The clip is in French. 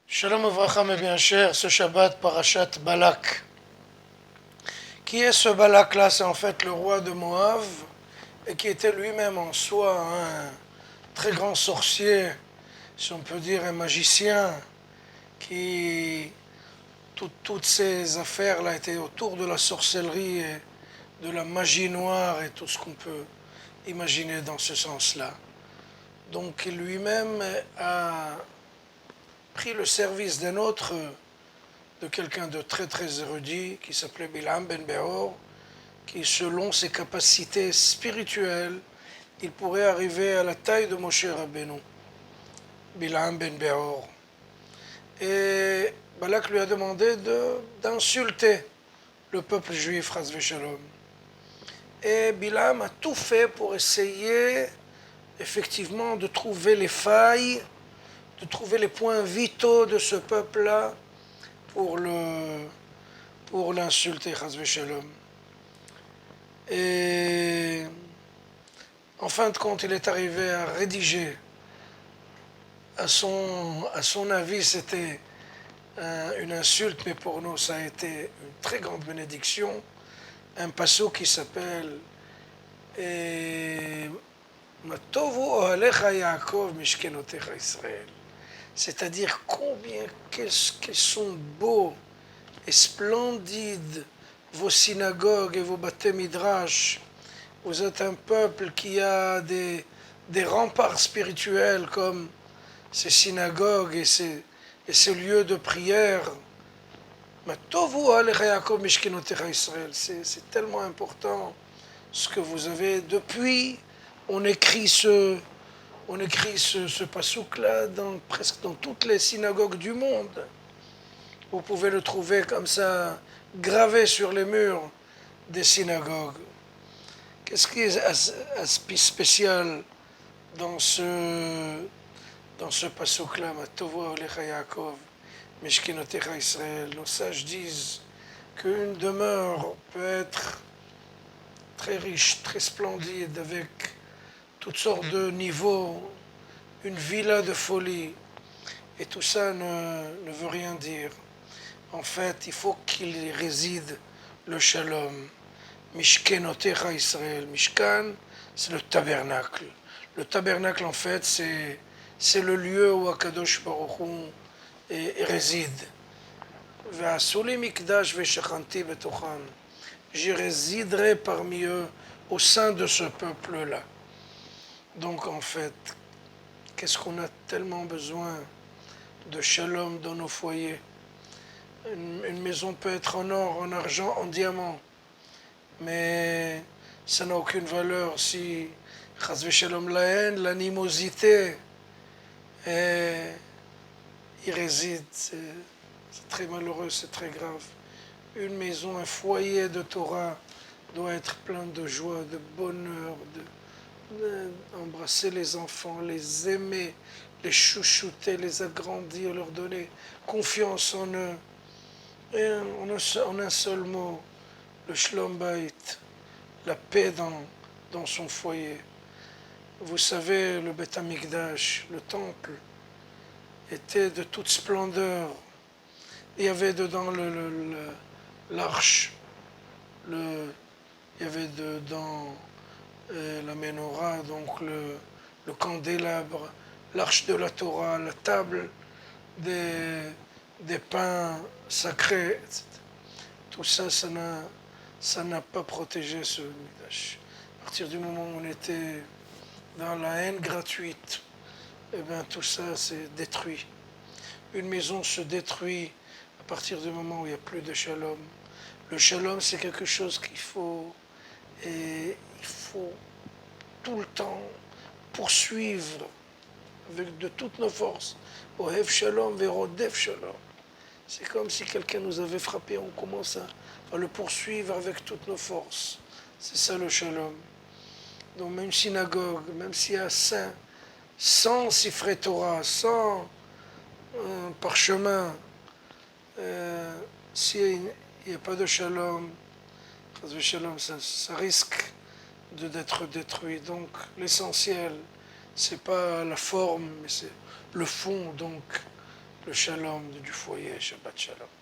Shalom Avracha, mes bien chers, ce Shabbat Parashat Balak. Qui est ce Balak-là? C'est en fait le roi de Moab, et qui était lui-même en soi un très grand sorcier, si on peut dire un magicien, qui toutes ces affaires-là étaient autour de la sorcellerie et de la magie noire et tout ce qu'on peut imaginer dans ce sens-là. Donc lui-même a pris le service d'un autre, de quelqu'un de très très érudit, qui s'appelait Bilam ben Beor, qui selon ses capacités spirituelles, il pourrait arriver à la taille de Moshe Rabbeinu, Bilam ben Beor. Et Balak lui a demandé d'insulter le peuple juif, Chas v'Shalom. Et Bilam a tout fait pour essayer effectivement de trouver les failles, de trouver les points vitaux de ce peuple-là pour l'insulter, Chas v'Shalom. Et en fin de compte, il est arrivé à rédiger, à son avis, c'était une insulte, mais pour nous, ça a été une très grande bénédiction, un passouk qui s'appelle Matovu ohalecha Yaakov mishkenotecha Israël. C'est-à-dire quels sont beaux et splendides vos synagogues et vos bâtés midrash. Vous êtes un peuple qui a des remparts spirituels comme ces synagogues et ces lieux de prière. C'est tellement important ce que vous avez. Depuis, on écrit ce passouk-là presque dans toutes les synagogues du monde. Vous pouvez le trouver comme ça, gravé sur les murs des synagogues. Qu'est-ce qui est spécial dans ce passouk-là, Matovu Olecha Yaakov, Mishkenotecha Israël? Nos sages disent qu'une demeure peut être très riche, très splendide, avec toutes sortes de niveaux, une villa de folie, et tout ça ne veut rien dire. En fait, il faut qu'il y réside le shalom. Mishkenotecha Israël. Mishkan, c'est le tabernacle. Le tabernacle, en fait, c'est le lieu où Akadosh Baruch Hu réside. Ve'asuli mikdash ve'shachanti betocham. J'y résiderai parmi eux, au sein de ce peuple-là. Donc, en fait, qu'est-ce qu'on a tellement besoin de shalom dans nos foyers? Une maison peut être en or, en argent, en diamant, mais ça n'a aucune valeur si, chas v'shalom, la haine, l'animosité, y réside. C'est très malheureux, c'est très grave. Une maison, un foyer de Torah doit être plein de joie, de bonheur, d'embrasser les enfants, les aimer, les chouchouter, les agrandir, leur donner confiance en eux. Et en un seul mot, le Shlom Bayit, la paix dans son foyer. Vous savez, le Beth Amikdash, le temple, était de toute splendeur. Il y avait dedans l'arche, il y avait dedans la menorah, donc le candélabre, l'arche de la Torah, la table des pains sacrés, etc. Tout ça, ça n'a pas protégé ce Mikdash. À partir du moment où on était dans la haine gratuite, eh bien tout ça c'est détruit. Une maison se détruit à partir du moment où il n'y a plus de shalom. Le shalom, c'est quelque chose qu'il faut, et il faut tout le temps poursuivre avec de toutes nos forces. Ohev shalom verodef shalom. C'est comme si quelqu'un nous avait frappé, on commence à le poursuivre avec toutes nos forces. C'est ça le shalom. Donc même synagogue, même s'il y a 100 sifrei Torah, 100 parchemins, s'il n'y a pas de shalom, ça risque d'être détruit. Donc l'essentiel, c'est pas la forme, mais c'est le fond, donc le shalom du foyer, Shabbat Shalom.